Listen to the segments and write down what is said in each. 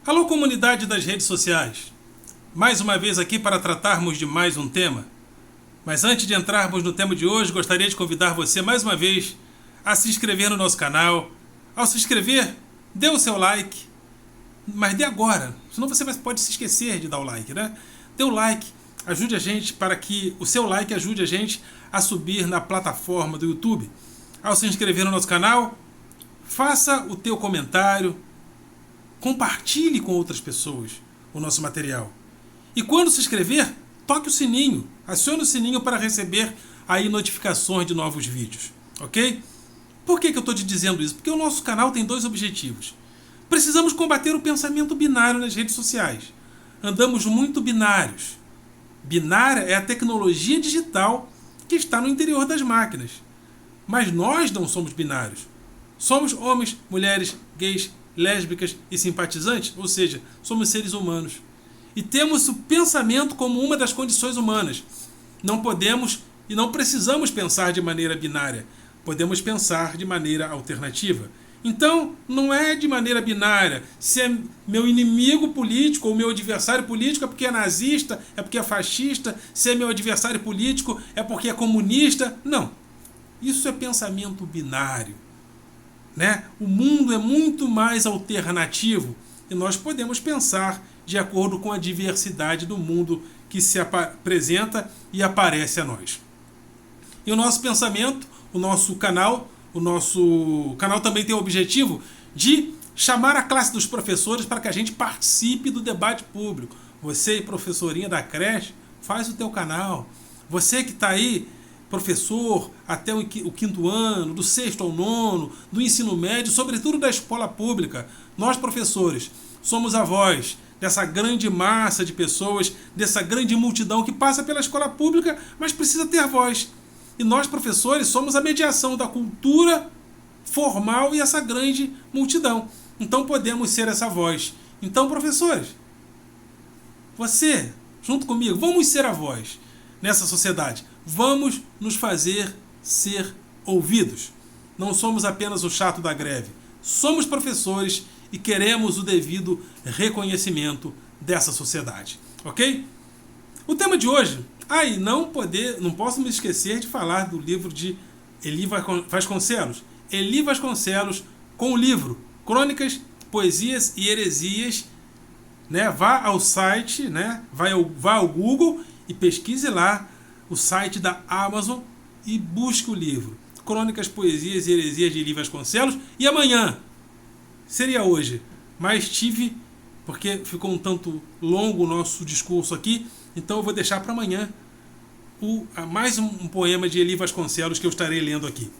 Alô, comunidade das redes sociais. Mais uma vez aqui para tratarmos de mais um tema. Mas antes de entrarmos no tema de hoje, gostaria de convidar você mais uma vez a se inscrever no nosso canal. Ao se inscrever, dê o seu like, mas dê agora, senão você pode se esquecer de dar o like, né? Dê o like, ajude a gente para que o seu like ajude a gente a subir na plataforma do YouTube. Ao se inscrever no nosso canal, faça o teu comentário, compartilhe com outras pessoas o nosso material. E quando se inscrever, toque o sininho, acione o sininho para receber aí notificações de novos vídeos, ok? Por que eu estou te dizendo isso? Porque o nosso canal tem dois objetivos. Precisamos combater o pensamento binário nas redes sociais. Andamos muito binários. Binária é a tecnologia digital que está no interior das máquinas. Mas nós não somos binários. Somos homens, mulheres, gays, lésbicas e simpatizantes, ou seja, somos seres humanos. E temos o pensamento como uma das condições humanas. Não podemos e não precisamos pensar de maneira binária. Podemos pensar de maneira alternativa. Então, não é de maneira binária. Se é meu inimigo político ou meu adversário político é porque é nazista, é porque é fascista. Se é meu adversário político é porque é comunista. Não. Isso é pensamento binário, né? O mundo é muito mais alternativo e nós podemos pensar de acordo com a diversidade do mundo que se apresenta e aparece a nós. E o nosso pensamento, o nosso canal também tem o objetivo de chamar a classe dos professores para que a gente participe do debate público. Você, professorinha da creche, faz o teu canal. Você que está aí, professor até o quinto ano, do sexto ao nono, do ensino médio, sobretudo da escola pública. Nós, professores, somos a voz dessa grande massa de pessoas, dessa grande multidão que passa pela escola pública, mas precisa ter voz. E nós, professores, somos a mediação da cultura formal e essa grande multidão. Então podemos ser essa voz. Então, professores, você, junto comigo, vamos ser a voz nessa sociedade. Vamos nos fazer ser ouvidos. Não somos apenas o chato da greve. Somos professores e queremos o devido reconhecimento dessa sociedade. Ok? O tema de hoje... não posso me esquecer de falar do livro de Eli Vasconcelos. Eli Vasconcelos com o livro Crônicas, Poesias e Heresias. Né? Vá ao site, né? Vá ao Google e pesquise lá o site da Amazon e busque o livro Crônicas, Poesias e Heresias de Eli Vasconcelos. E amanhã, seria hoje, mas porque ficou um tanto longo o nosso discurso aqui, então eu vou deixar para amanhã mais um poema de Eli Vasconcelos que eu estarei lendo aqui.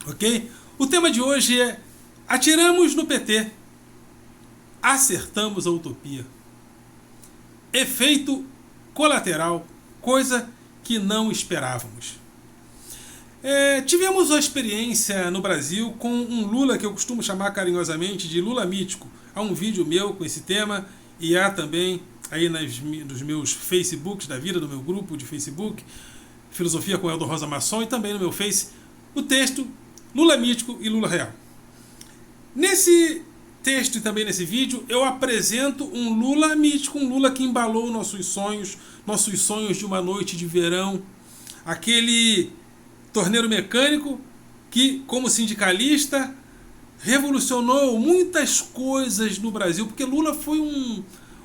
Ok? O tema de hoje é: atiramos no PT, acertamos a utopia. Efeito colateral, coisa que não esperávamos. Tivemos uma experiência no Brasil com um Lula que eu costumo chamar carinhosamente de Lula mítico. Há um vídeo meu com esse tema e há também aí nos meus Facebooks da vida, do meu grupo de Facebook, Filosofia com Eldo Rosa Masson, e também no meu Face, o texto Lula mítico e Lula real. Nesse texto e também nesse vídeo, eu apresento um Lula mítico, um Lula que embalou nossos sonhos de uma noite de verão, aquele torneiro mecânico que, como sindicalista, revolucionou muitas coisas no Brasil, porque Lula foi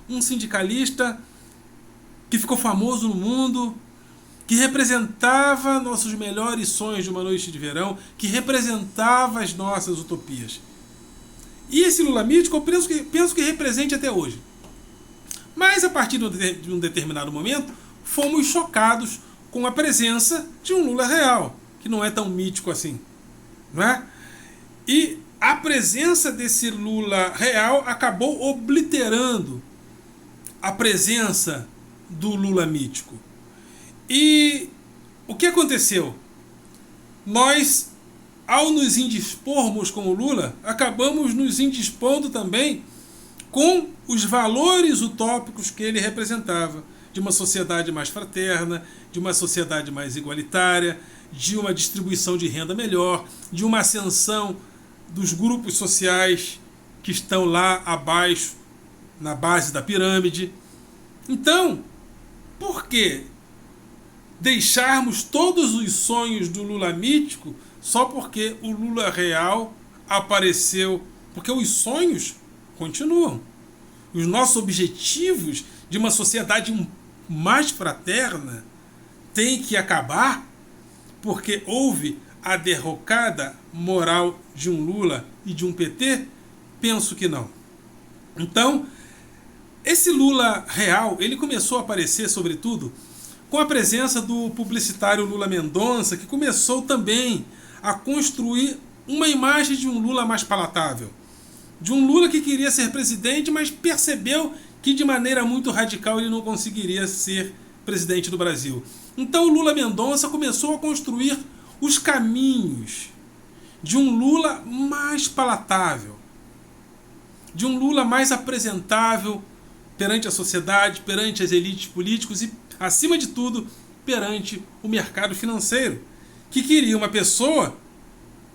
um sindicalista que ficou famoso no mundo, que representava nossos melhores sonhos de uma noite de verão, que representava as nossas utopias. E esse Lula mítico eu penso que represente até hoje. Mas a partir de um determinado momento, fomos chocados com a presença de um Lula real, que não é tão mítico assim, não é? E a presença desse Lula real acabou obliterando a presença do Lula mítico. E o que aconteceu? Nós, ao nos indispormos com o Lula, acabamos nos indispondo também com os valores utópicos que ele representava, de uma sociedade mais fraterna, de uma sociedade mais igualitária, de uma distribuição de renda melhor, de uma ascensão dos grupos sociais que estão lá abaixo na base da pirâmide. Então, por que deixarmos todos os sonhos do Lula mítico só porque o Lula real apareceu? Porque os sonhos continuam. Os nossos objetivos de uma sociedade mais fraterna têm que acabar porque houve a derrocada moral de um Lula e de um PT? Penso que não. Então, esse Lula real, ele começou a aparecer, sobretudo, com a presença do publicitário Lula Mendonça, que começou também a construir uma imagem de um Lula mais palatável. De um Lula que queria ser presidente, mas percebeu que de maneira muito radical ele não conseguiria ser presidente do Brasil. Então o Lula Mendonça começou a construir os caminhos de um Lula mais palatável, de um Lula mais apresentável perante a sociedade, perante as elites políticas e, acima de tudo, perante o mercado financeiro, que queria uma pessoa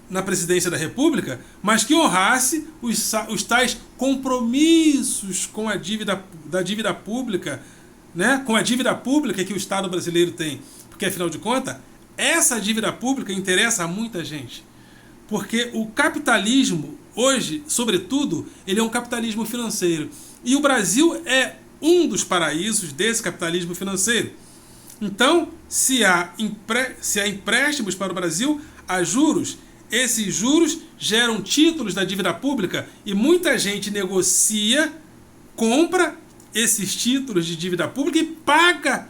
na presidência da República, mas que honrasse os tais compromissos com a dívida pública, né? Com a dívida pública que o Estado brasileiro tem. Porque, afinal de contas, essa dívida pública interessa a muita gente. Porque o capitalismo, hoje, sobretudo, ele é um capitalismo financeiro. E o Brasil é um dos paraísos desse capitalismo financeiro. Então, se há empréstimos para o Brasil, há juros. Esses juros geram títulos da dívida pública e muita gente negocia, compra esses títulos de dívida pública e paga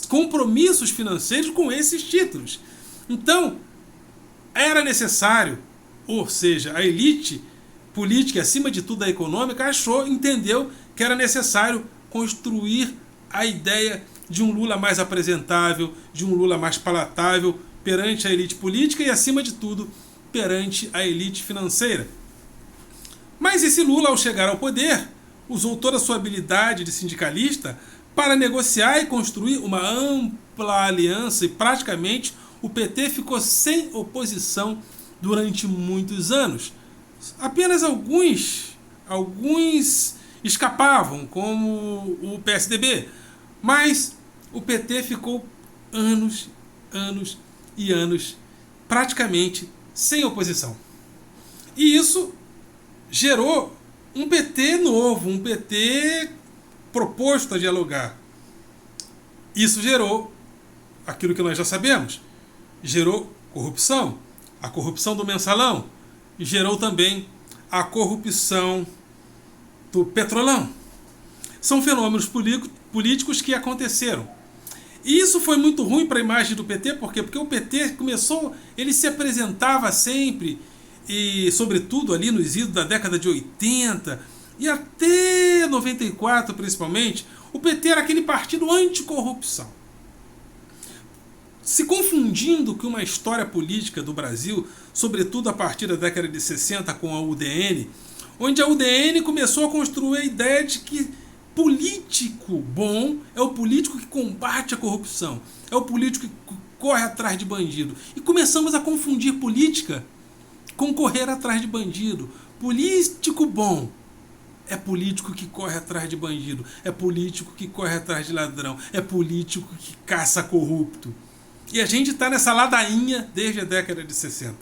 compromissos financeiros com esses títulos. Então, era necessário, ou seja, a elite política, acima de tudo a econômica, entendeu que era necessário construir a ideia de um Lula mais apresentável, de um Lula mais palatável perante a elite política e, acima de tudo, perante a elite financeira. Mas esse Lula, ao chegar ao poder, usou toda a sua habilidade de sindicalista para negociar e construir uma ampla aliança e praticamente o PT ficou sem oposição durante muitos anos. Apenas alguns escapavam, como o PSDB, mas o PT ficou anos e anos praticamente sem oposição. E isso gerou um PT novo, um PT proposto a dialogar. Isso gerou aquilo que nós já sabemos. Gerou corrupção, a corrupção do mensalão, e gerou também a corrupção do petrolão. São fenômenos políticos que aconteceram. E isso foi muito ruim para a imagem do PT, por quê? Porque o PT começou, ele se apresentava sempre, e sobretudo ali nos idos da década de 80, e até 94 principalmente, o PT era aquele partido anticorrupção. Se confundindo com uma história política do Brasil, sobretudo a partir da década de 60 com a UDN, onde a UDN começou a construir a ideia de que político bom é o político que combate a corrupção, é o político que corre atrás de bandido. E começamos a confundir política com correr atrás de bandido. Político bom é político que corre atrás de bandido, é político que corre atrás de ladrão, é político que caça corrupto. E a gente está nessa ladainha desde a década de 60,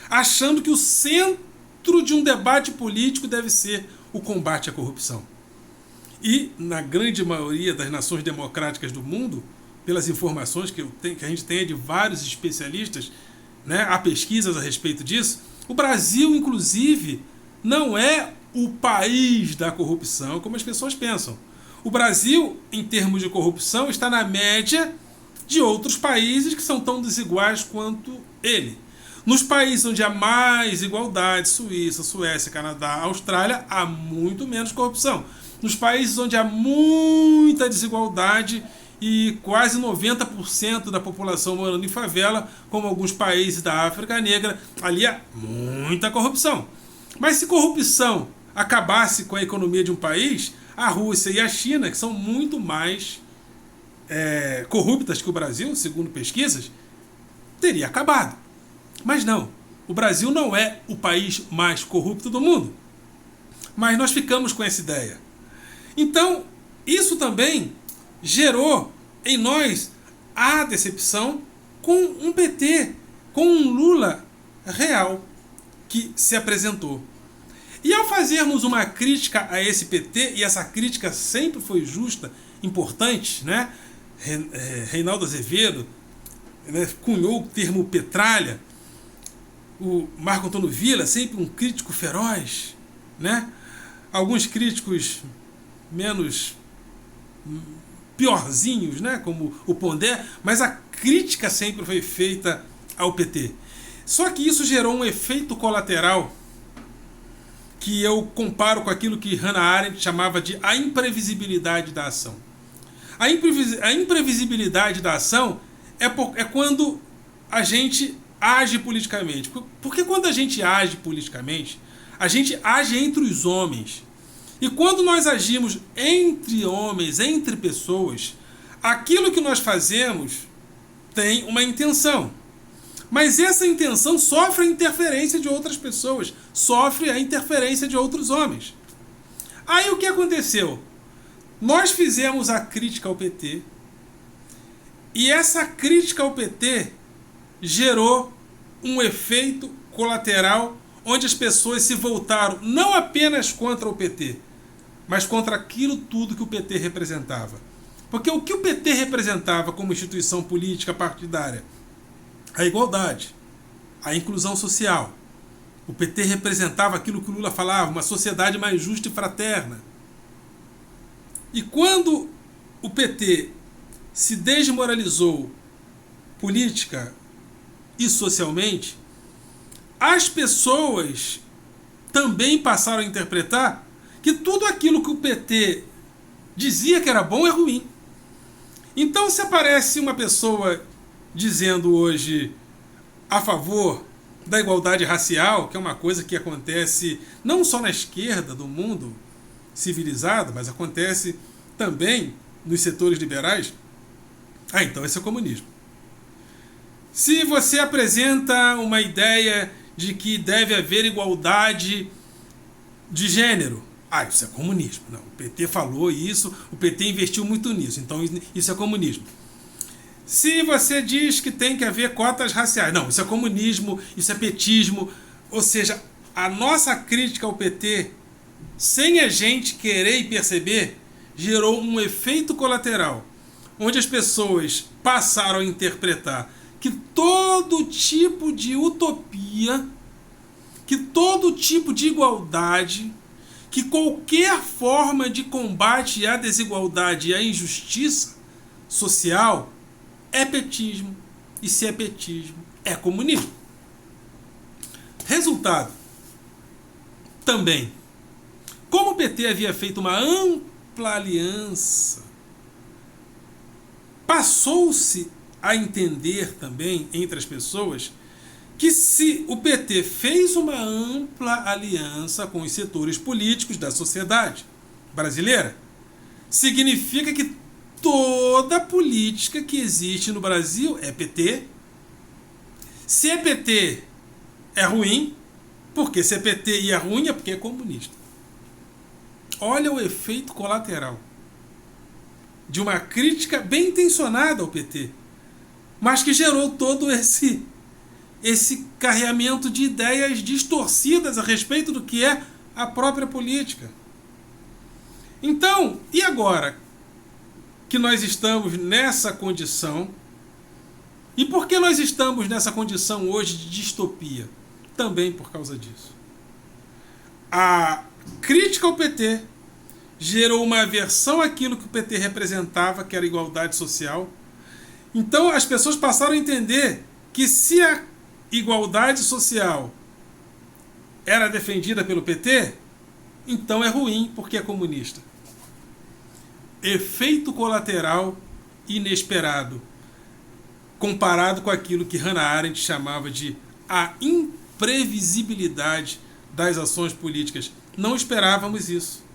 achando que o centro de um debate político deve ser o combate à corrupção. E, na grande maioria das nações democráticas do mundo, pelas informações que a gente tem de vários especialistas, né, há pesquisas a respeito disso, o Brasil, inclusive, não é o país da corrupção, como as pessoas pensam. O Brasil, em termos de corrupção, está na média de outros países que são tão desiguais quanto ele. Nos países onde há mais igualdade, Suíça, Suécia, Canadá, Austrália, há muito menos corrupção. Nos países onde há muita desigualdade e quase 90% da população morando em favela, como alguns países da África Negra, ali há muita corrupção. Mas se corrupção acabasse com a economia de um país, a Rússia e a China, que são muito mais corruptas que o Brasil, segundo pesquisas, teria acabado. Mas não, o Brasil não é o país mais corrupto do mundo. Mas nós ficamos com essa ideia. Então, isso também gerou em nós a decepção com um PT, com um Lula real que se apresentou. E ao fazermos uma crítica a esse PT, e essa crítica sempre foi justa, importante, né? Reinaldo Azevedo, né, cunhou o termo petralha, o Marco Antônio Villa, sempre um crítico feroz, né? Alguns críticos menos piorzinhos, né? Como o Pondé, mas a crítica sempre foi feita ao PT. Só que isso gerou um efeito colateral que eu comparo com aquilo que Hannah Arendt chamava de a imprevisibilidade da ação. A imprevisibilidade da ação é quando a gente age politicamente. Porque quando a gente age politicamente, a gente age entre os homens. E quando nós agimos entre homens, entre pessoas, aquilo que nós fazemos tem uma intenção. Mas essa intenção sofre a interferência de outras pessoas, sofre a interferência de outros homens. Aí o que aconteceu? Nós fizemos a crítica ao PT, e essa crítica ao PT gerou um efeito colateral onde as pessoas se voltaram não apenas contra o PT, mas contra aquilo tudo que o PT representava. Porque o que o PT representava como instituição política partidária? A igualdade, a inclusão social. O PT representava aquilo que o Lula falava, uma sociedade mais justa e fraterna. E quando o PT se desmoralizou política e socialmente, as pessoas também passaram a interpretar que tudo aquilo que o PT dizia que era bom é ruim. Então, se aparece uma pessoa dizendo hoje a favor da igualdade racial, que é uma coisa que acontece não só na esquerda do mundo civilizado, mas acontece também nos setores liberais, então esse é comunismo. Se você apresenta uma ideia de que deve haver igualdade de gênero, isso é comunismo. Não, o PT falou isso, o PT investiu muito nisso, então isso é comunismo. Se você diz que tem que haver cotas raciais, não, isso é comunismo, isso é petismo. Ou seja, a nossa crítica ao PT, sem a gente querer e perceber, gerou um efeito colateral, onde as pessoas passaram a interpretar que todo tipo de utopia, que todo tipo de igualdade, que qualquer forma de combate à desigualdade e à injustiça social é petismo, e se é petismo, é comunismo. Resultado, também, como o PT havia feito uma ampla aliança, passou-se a entender também entre as pessoas que se o PT fez uma ampla aliança com os setores políticos da sociedade brasileira, significa que toda política que existe no Brasil é PT. Se é PT, é ruim, porque se é PT e é ruim é porque é comunista. Olha o efeito colateral de uma crítica bem intencionada ao PT, mas que gerou todo esse carreamento de ideias distorcidas a respeito do que é a própria política. Então, e agora que nós estamos nessa condição? E por que nós estamos nessa condição hoje de distopia? Também por causa disso. A crítica ao PT gerou uma aversão àquilo que o PT representava, que era a igualdade social. Então as pessoas passaram a entender que se a igualdade social era defendida pelo PT, então é ruim porque é comunista. Efeito colateral inesperado, comparado com aquilo que Hannah Arendt chamava de a imprevisibilidade das ações políticas. Não esperávamos isso.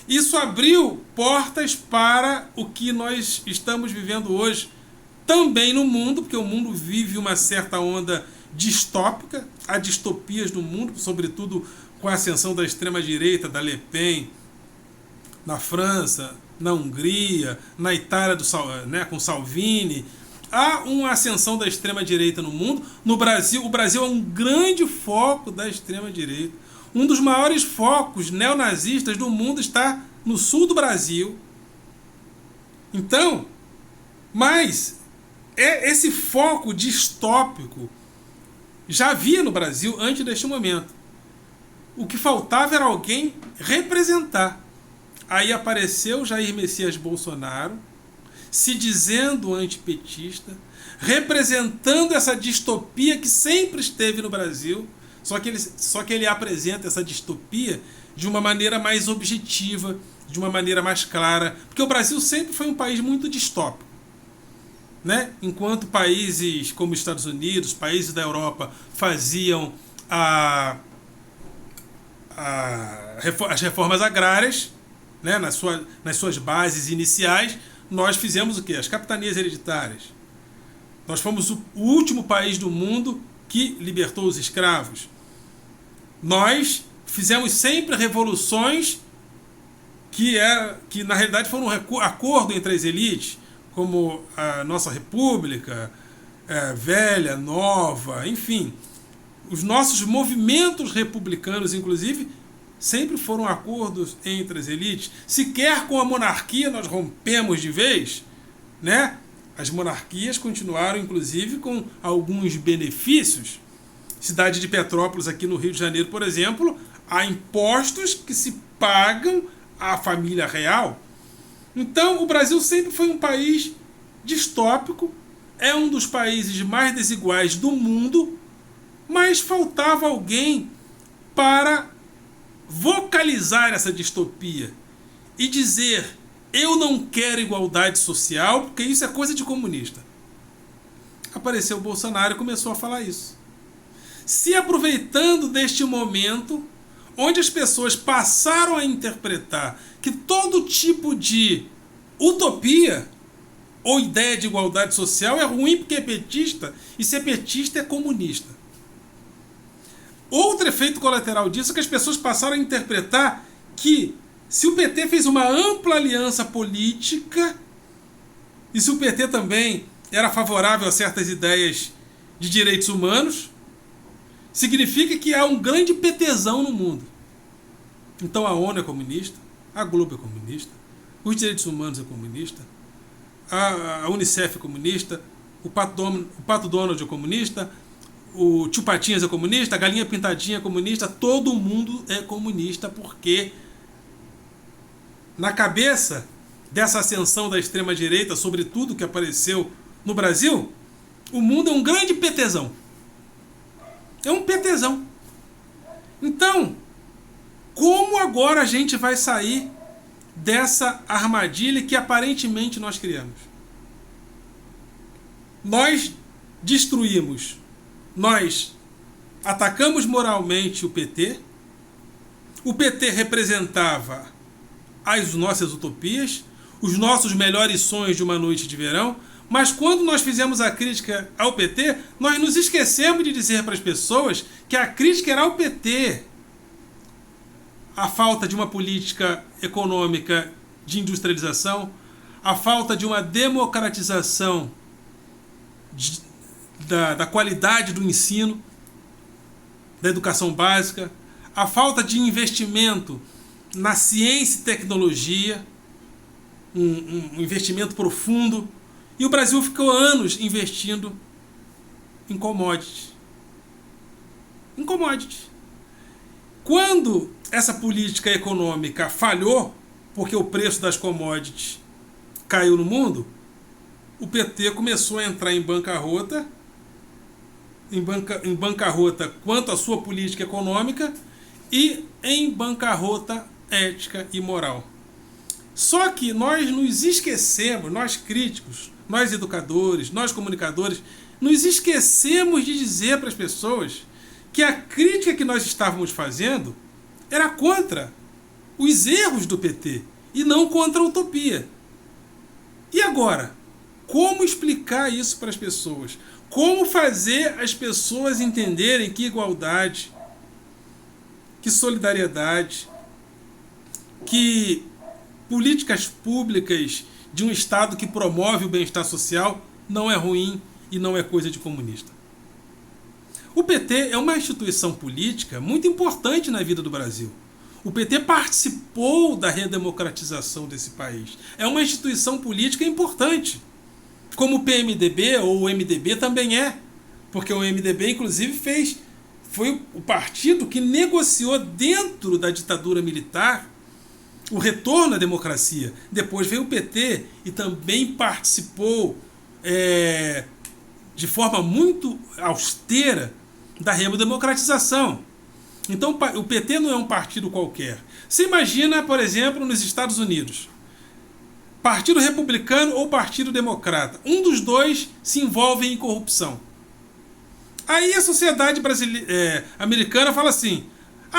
Isso abriu portas para o que nós estamos vivendo hoje, também no mundo, porque o mundo vive uma certa onda distópica, há distopias no mundo, sobretudo com a ascensão da extrema-direita, da Le Pen, na França, na Hungria, na Itália né, com Salvini. Há uma ascensão da extrema-direita no mundo. No Brasil, o Brasil é um grande foco da extrema-direita. Um dos maiores focos neonazistas do mundo está no sul do Brasil. Então, mas esse foco distópico já havia no Brasil antes deste momento. O que faltava era alguém representar. Aí apareceu Jair Messias Bolsonaro, se dizendo antipetista, representando essa distopia que sempre esteve no Brasil, só que ele apresenta essa distopia de uma maneira mais objetiva, de uma maneira mais clara, porque o Brasil sempre foi um país muito distópico, né? Enquanto países como Estados Unidos, países da Europa faziam as reformas agrárias, né, nas suas bases iniciais, nós fizemos o quê? As capitanias hereditárias. Nós fomos o último país do mundo que libertou os escravos. Nós fizemos sempre revoluções que na realidade foram um acordo entre as elites, como a nossa república, velha, nova, enfim. Os nossos movimentos republicanos, inclusive, sempre foram acordos entre as elites. Sequer com a monarquia nós rompemos de vez, né? As monarquias continuaram, inclusive, com alguns benefícios. Cidade de Petrópolis, aqui no Rio de Janeiro, por exemplo, há impostos que se pagam à família real. Então, o Brasil sempre foi um país distópico, é um dos países mais desiguais do mundo, mas faltava alguém para vocalizar essa distopia e dizer: eu não quero igualdade social, porque isso é coisa de comunista. Apareceu o Bolsonaro e começou a falar isso. Se aproveitando deste momento, onde as pessoas passaram a interpretar que todo tipo de utopia ou ideia de igualdade social é ruim porque é petista, e ser petista é comunista. Outro efeito colateral disso é que as pessoas passaram a interpretar que se o PT fez uma ampla aliança política, e se o PT também era favorável a certas ideias de direitos humanos, significa que há um grande PTzão no mundo. Então a ONU é comunista, a Globo é comunista, os direitos humanos é comunista, a Unicef é comunista, o Pato Donald é comunista, o Tio Patinhas é comunista, a Galinha Pintadinha é comunista, todo mundo é comunista, porque na cabeça dessa ascensão da extrema-direita, sobre tudo que apareceu no Brasil, o mundo é um grande PTzão. É um PTzão. Então, como agora a gente vai sair dessa armadilha que aparentemente nós criamos? Nós destruímos, nós atacamos moralmente o PT representava as nossas utopias, os nossos melhores sonhos de uma noite de verão, mas quando nós fizemos a crítica ao PT, nós nos esquecemos de dizer para as pessoas que a crítica era ao PT. A falta de uma política econômica de industrialização, a falta de uma democratização da qualidade do ensino, da educação básica, a falta de investimento na ciência e tecnologia, um investimento profundo, e o Brasil ficou anos investindo em commodities. Em commodities. Quando essa política econômica falhou, porque o preço das commodities caiu no mundo, o PT começou a entrar em bancarrota, em bancarrota quanto à sua política econômica e em bancarrota ética e moral. Só que nós nos esquecemos, nós críticos, nós educadores, nós comunicadores, nos esquecemos de dizer para as pessoas que a crítica que nós estávamos fazendo era contra os erros do PT e não contra a utopia. E agora? Como explicar isso para as pessoas? Como fazer as pessoas entenderem que igualdade, que solidariedade, que políticas públicas de um Estado que promove o bem-estar social não é ruim e não é coisa de comunista. O PT é uma instituição política muito importante na vida do Brasil. O PT participou da redemocratização desse país. É uma instituição política importante. Como o PMDB ou o MDB também é. Porque o MDB, inclusive, foi o partido que negociou dentro da ditadura militar o retorno à democracia. Depois veio o PT e também participou de forma muito austera da redemocratização. Então o PT não é um partido qualquer. Você imagina, por exemplo, nos Estados Unidos, Partido Republicano ou Partido Democrata. Um dos dois se envolve em corrupção. Aí a sociedade americana fala assim: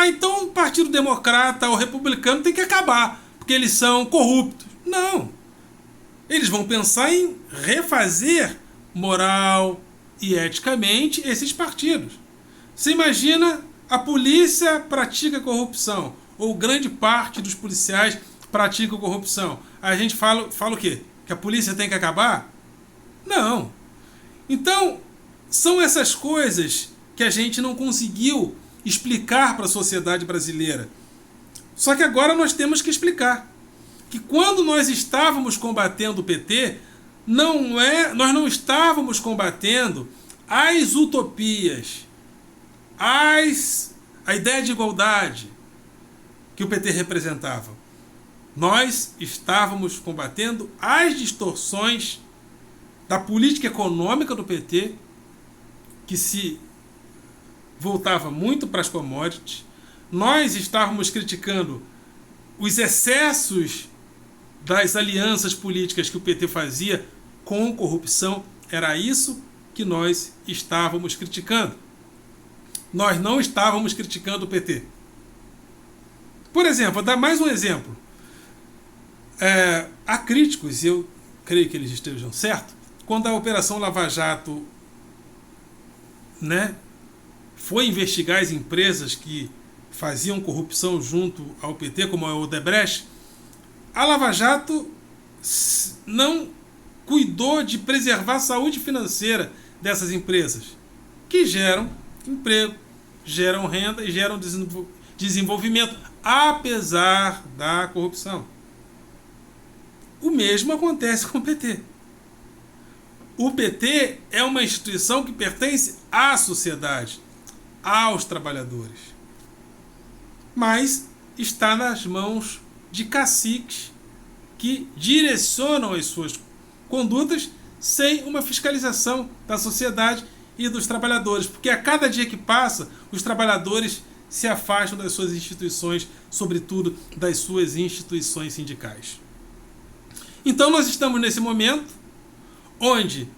então o Partido Democrata ou Republicano tem que acabar, porque eles são corruptos. Não. Eles vão pensar em refazer moral e eticamente esses partidos. Você imagina, a polícia pratica corrupção, ou grande parte dos policiais pratica corrupção. A gente fala o quê? Que a polícia tem que acabar? Não. Então, são essas coisas que a gente não conseguiu explicar para a sociedade brasileira. Só que agora nós temos que explicar. Que quando nós estávamos combatendo o PT, nós não estávamos combatendo as utopias, a ideia de igualdade que o PT representava. Nós estávamos combatendo as distorções da política econômica do PT, que se voltava muito para as commodities. Nós estávamos criticando os excessos das alianças políticas que o PT fazia com corrupção. Era isso que nós estávamos criticando. Nós não estávamos criticando o PT. Por exemplo, vou dar mais um exemplo. Há críticos, e eu creio que eles estejam certos, quando a Operação Lava Jato foi investigar as empresas que faziam corrupção junto ao PT, como a Odebrecht, a Lava Jato não cuidou de preservar a saúde financeira dessas empresas, que geram emprego, geram renda e geram desenvolvimento, apesar da corrupção. O mesmo acontece com o PT. O PT é uma instituição que pertence à sociedade, aos trabalhadores. Mas está nas mãos de caciques que direcionam as suas condutas sem uma fiscalização da sociedade e dos trabalhadores. Porque a cada dia que passa, os trabalhadores se afastam das suas instituições, sobretudo das suas instituições sindicais. Então nós estamos nesse momento onde,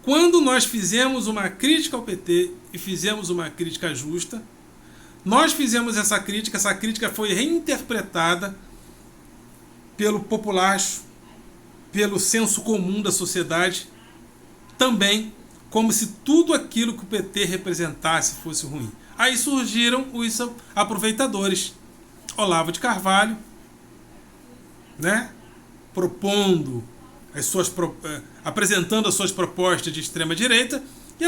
quando nós fizemos uma crítica ao PT e fizemos uma crítica justa, nós fizemos essa crítica foi reinterpretada pelo populacho, pelo senso comum da sociedade, também como se tudo aquilo que o PT representasse fosse ruim. Aí surgiram os aproveitadores. Olavo de Carvalho, propondo apresentando as suas propostas de extrema-direita, e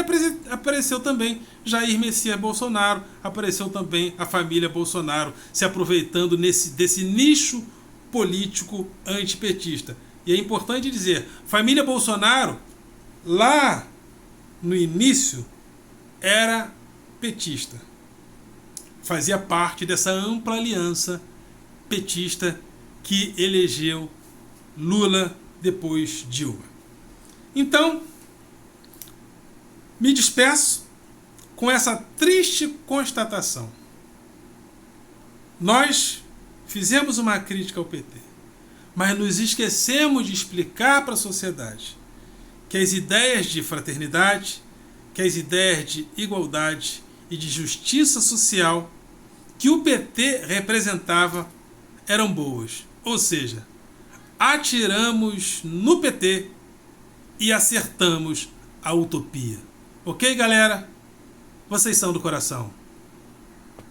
apareceu também Jair Messias Bolsonaro, apareceu também a família Bolsonaro, se aproveitando desse nicho político antipetista. E é importante dizer, família Bolsonaro, lá no início, era petista. Fazia parte dessa ampla aliança petista que elegeu Lula, depois Dilma. Então, me despeço com essa triste constatação. Nós fizemos uma crítica ao PT, mas nos esquecemos de explicar para a sociedade que as ideias de fraternidade, que as ideias de igualdade e de justiça social que o PT representava eram boas. Ou seja, atiramos no PT e acertamos a utopia. Ok, galera? Vocês são do coração.